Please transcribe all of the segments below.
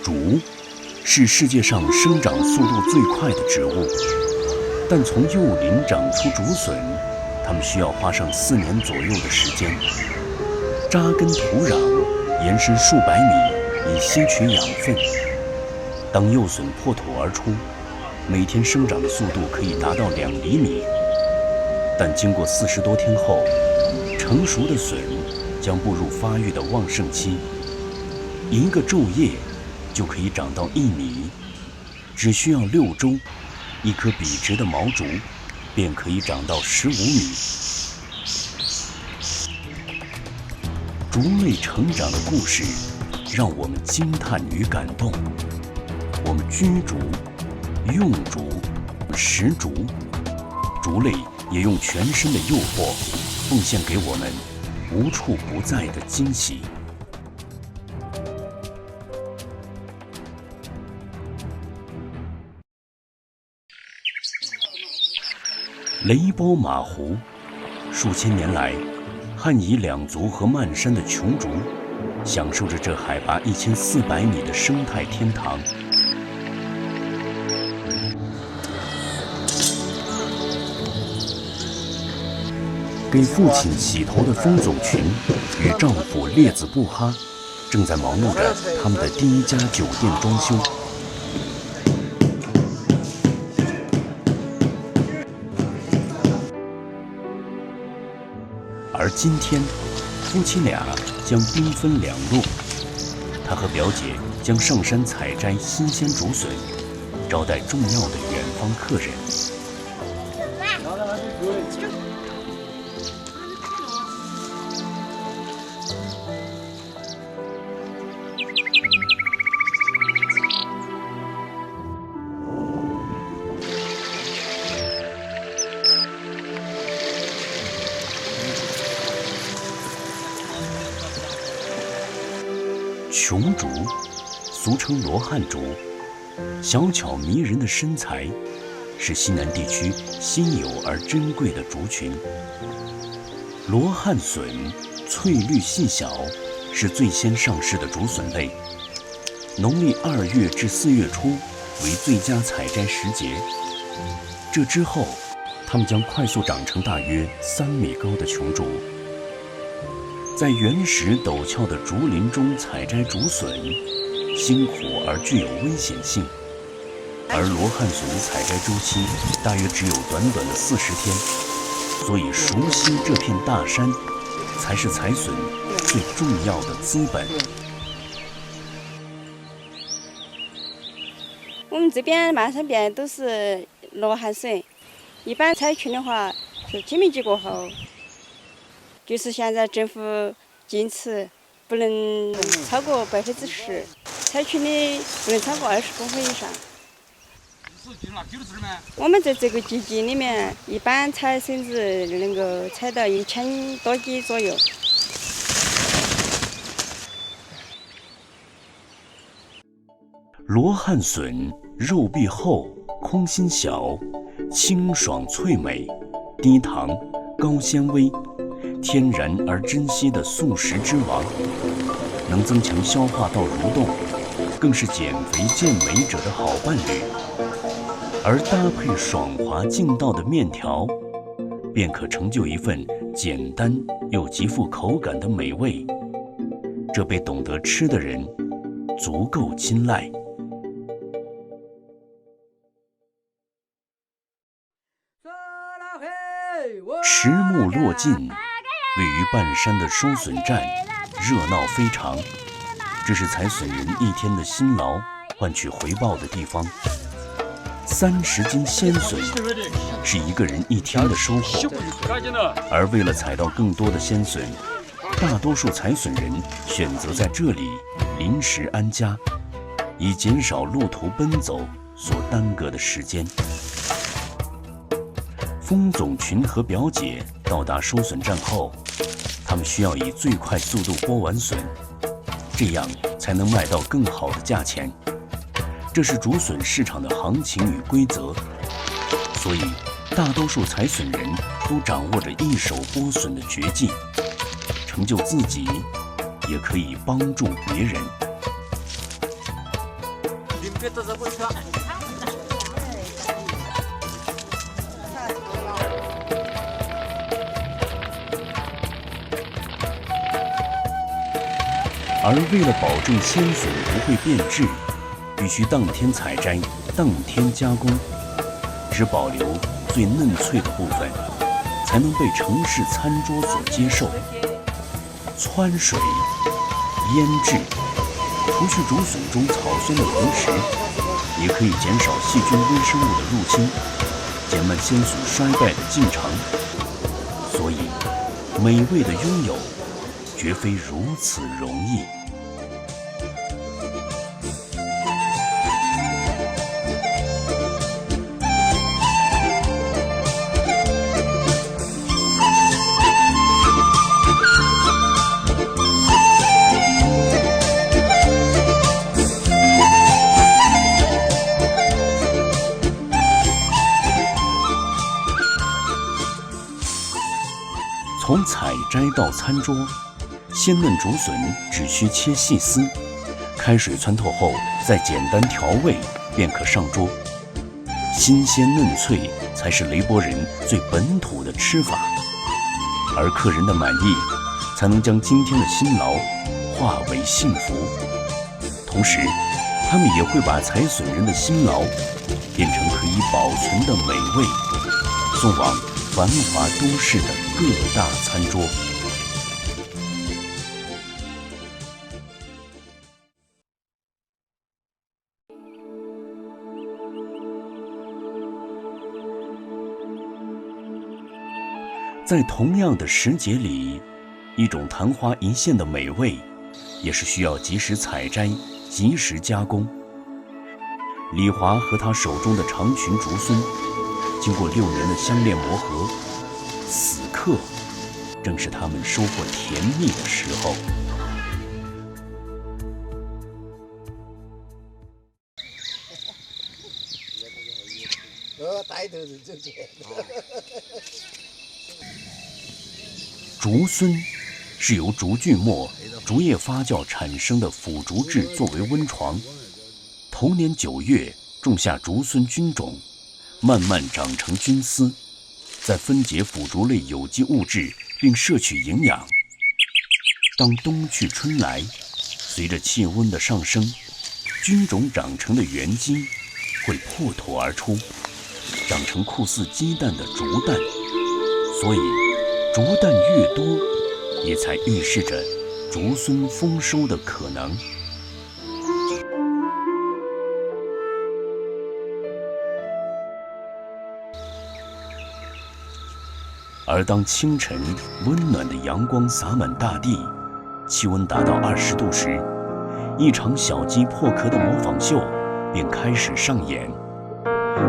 竹是世界上生长速度最快的植物，但从幼林长出竹笋，它们需要花上4年左右的时间。扎根土壤，延伸数百米，以吸取养分。当幼笋破土而出，每天生长的速度可以达到2厘米。但经过40多天后，成熟的笋将步入发育的旺盛期，1个昼夜就可以长到1米。只需要6周，1棵笔直的毛竹便可以长到15米。竹类成长的故事让我们惊叹与感动。我们居竹、用竹、食竹，竹类也用全身的诱惑奉献给我们无处不在的惊喜。雷包马湖，数千年来，汉彝两族和曼山的琼竹享受着这海拔1400米的生态天堂。给父亲洗头的风总群与丈夫列子布哈正在忙碌着他们的第1家酒店装修。而今天，夫妻俩将兵分2路，他和表姐将上山采摘新鲜竹笋，招待重要的远方客人。琼竹，俗称罗汉竹，小巧迷人的身材，是西南地区稀有而珍贵的竹群。罗汉笋翠绿细小，是最先上市的竹笋类。农历2月至4月初为最佳采摘时节。这之后，它们将快速长成大约3米高的琼竹。在原始陡峭的竹林中采摘竹笋，辛苦而具有危险性。而罗汉笋的采摘周期大约只有短短的40天，所以熟悉这片大山，才是采笋最重要的资本。我们这边漫山遍都是罗汉笋，一般采群的话是清明节过后。就是现在政府禁止不能超过10%，采群的不能超过20公分以上。我们在这个季节里面，一般采笋子能够采到1000多斤左右。罗汉笋肉壁厚，空心小，清爽脆美，低糖，高纤维。天然而珍稀的素食之王，能增强消化道蠕动，更是减肥健美者的好伴侣。而搭配爽滑劲道的面条，便可成就一份简单又极富口感的美味。这被懂得吃的人足够青睐。迟暮落尽，位于半山的收笋站热闹非常，这是采笋人一天的辛劳换取回报的地方。30斤鲜笋是1个人一天的收获，而为了采到更多的鲜笋，大多数采笋人选择在这里临时安家，以减少路途奔走所耽搁的时间。风总群和表姐到达收笋站后，他们需要以最快速度剥完笋，这样才能卖到更好的价钱。这是竹笋市场的行情与规则，所以大多数采笋人都掌握着一手剥笋的绝技，成就自己，也可以帮助别人。而为了保证鲜笋不会变质，必须当天采摘，当天加工，只保留最嫩脆的部分，才能被城市餐桌所接受。汆水、腌制，除去竹笋中草酸的同时，也可以减少细菌微生物的入侵，减慢鲜笋衰败的进程。所以，美味的拥有绝非如此容易。从采摘到餐桌，鲜嫩竹笋只需切细丝，开水汆透后再简单调味便可上桌。新鲜嫩脆才是雷波人最本土的吃法，而客人的满意才能将今天的辛劳化为幸福。同时，他们也会把采笋人的辛劳变成可以保存的美味，送往繁华都市的各大餐桌。在同样的时节里，一种昙花一现的美味，也是需要及时采摘、及时加工。李华和他手中的长裙竹笋，经过6年的相恋磨合，此刻正是他们收获甜蜜的时候。竹笋是由竹锯末、竹叶发酵产生的腐竹质作为温床，同年9月种下竹笋菌种，慢慢长成菌丝，再分解腐竹类有机物质并摄取营养。当冬去春来，随着气温的上升，菌种长成的原基会破土而出，长成酷似鸡蛋的竹蛋。所以竹蛋越多，也才预示着竹笋丰收的可能。而当清晨温暖的阳光洒满大地，气温达到20度时，一场小鸡破壳的模仿秀便开始上演。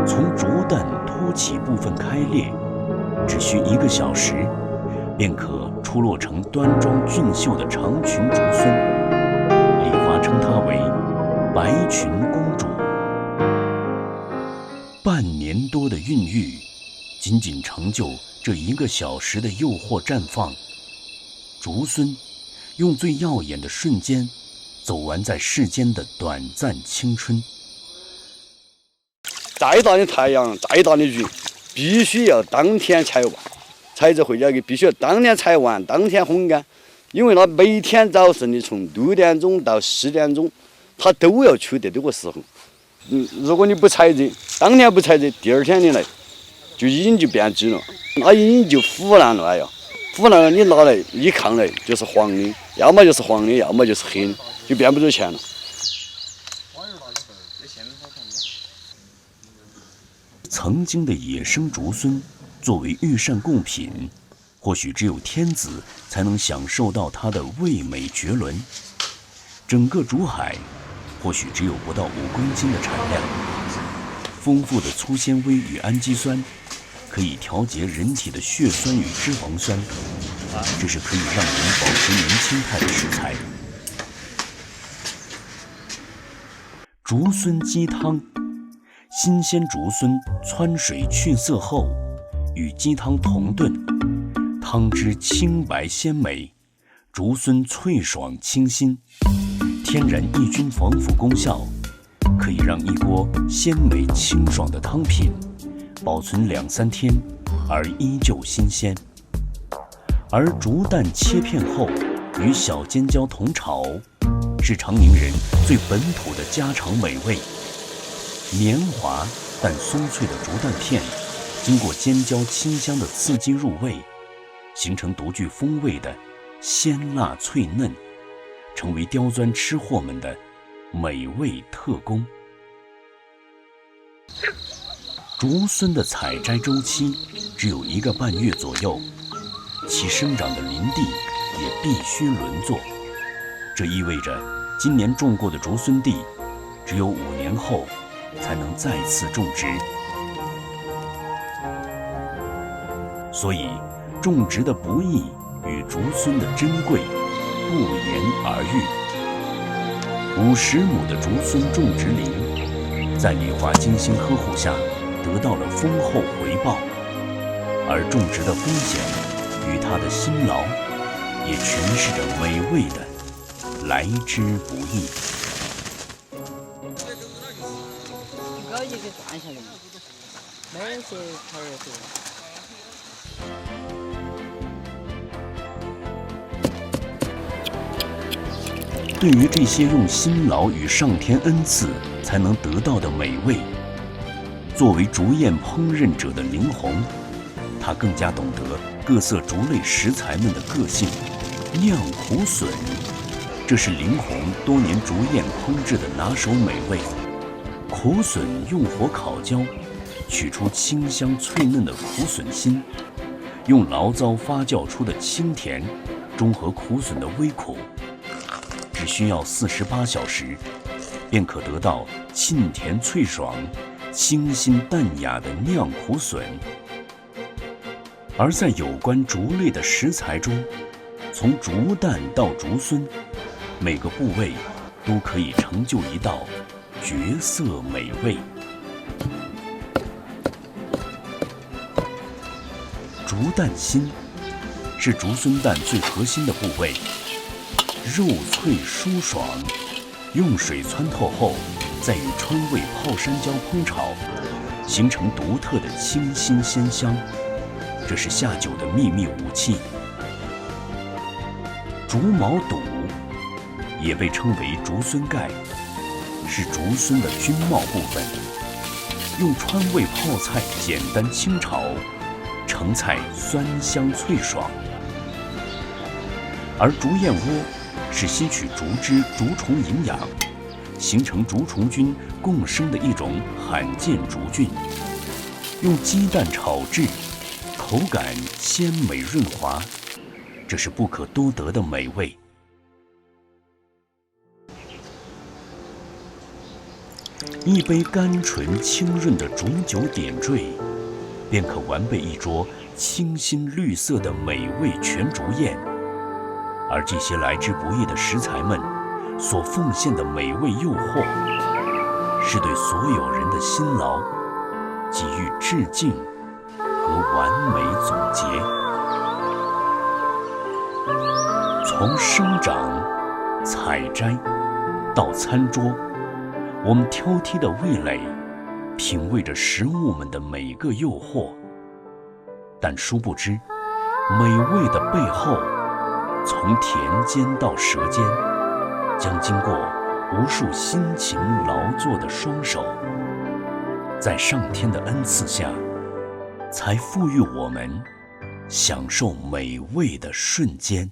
从竹蛋凸起部分开裂，只需1个小时，便可出落成端庄俊秀的长裙竹笋。李华称她为白裙公主。半年多的孕育，仅仅成就这1个小时的诱惑绽放。竹笋用最耀眼的瞬间，走完在世间的短暂青春。再大的太阳，再大的云，必须要当天采完。采摘回家给必须要当天采完，当天烘干，因为它每天早晨的从6点钟到10点钟，它都要取得这个时候。如果你不采摘，当天不采摘，第2天你来，就已经就变质了，它已经就腐烂了。哎呀，腐烂了，你拿来一看来就是黄的，要么就是黄的，要么就是黑的，就变不值钱了。曾经的野生竹笋作为御膳贡品，或许只有天子才能享受到它的味美绝伦。整个竹海或许只有不到5公斤的产量，丰富的粗纤维与氨基酸可以调节人体的血栓与脂肪酸，这是可以让人保持年轻态的食材。竹笋鸡汤，新鲜竹笋汆水去色后，与鸡汤同炖，汤汁清白鲜美，竹笋脆爽清新，天然抑菌防腐功效，可以让一锅鲜美清爽的汤品保存2、3天，而依旧新鲜。而竹蛋切片后与小尖椒同炒，是长宁人最本土的家常美味。绵滑但松脆的竹蛋片，经过尖椒清香的刺激入味，形成独具风味的鲜辣脆嫩，成为刁钻吃货们的美味特供。竹荪的采摘周期只有1个半月左右，其生长的林地也必须轮作，这意味着今年种过的竹荪地只有5年后才能再次种植。所以种植的不易与竹荪的珍贵不言而喻。50亩的竹荪种植林，在李华精心呵护下得到了丰厚回报，而种植的风险与他的辛劳，也诠释着美味的来之不易。高一给断下来，没些头儿多。对于这些用辛劳与上天恩赐才能得到的美味，作为竹宴烹饪者的林红，他更加懂得各色竹类食材们的个性。酿苦笋，这是林红多年竹宴烹制的拿手美味。苦笋用火烤焦，取出清香脆嫩的苦笋心，用醪糟发酵出的清甜，中和苦笋的微苦。只需要48小时，便可得到沁甜脆爽、清新淡雅的酿苦笋。而在有关竹类的食材中，从竹蛋到竹荪，每个部位都可以成就一道绝色美味。竹蛋心是竹荪蛋最核心的部位，肉脆酥爽，用水汆透后，再与川味泡山椒烹炒，形成独特的清新鲜香，这是下酒的秘密武器。竹毛肚也被称为竹荪盖，是竹荪的菌帽部分，用川味泡菜简单清炒，成菜酸香脆爽。而竹燕窝是吸取竹汁、竹虫营养，形成竹虫菌共生的一种罕见竹菌，用鸡蛋炒制，口感鲜美润滑，这是不可多得的美味。一杯甘醇清润的竹酒点缀，便可完备一桌清新绿色的美味全竹宴。而这些来之不易的食材们所奉献的美味诱惑，是对所有人的辛劳给予致敬和完美总结。从生长、采摘到餐桌，我们挑剔的味蕾，品味着食物们的每个诱惑，但殊不知，美味的背后，从田间到舌尖，将经过无数辛勤劳作的双手，在上天的恩赐下，才赋予我们享受美味的瞬间。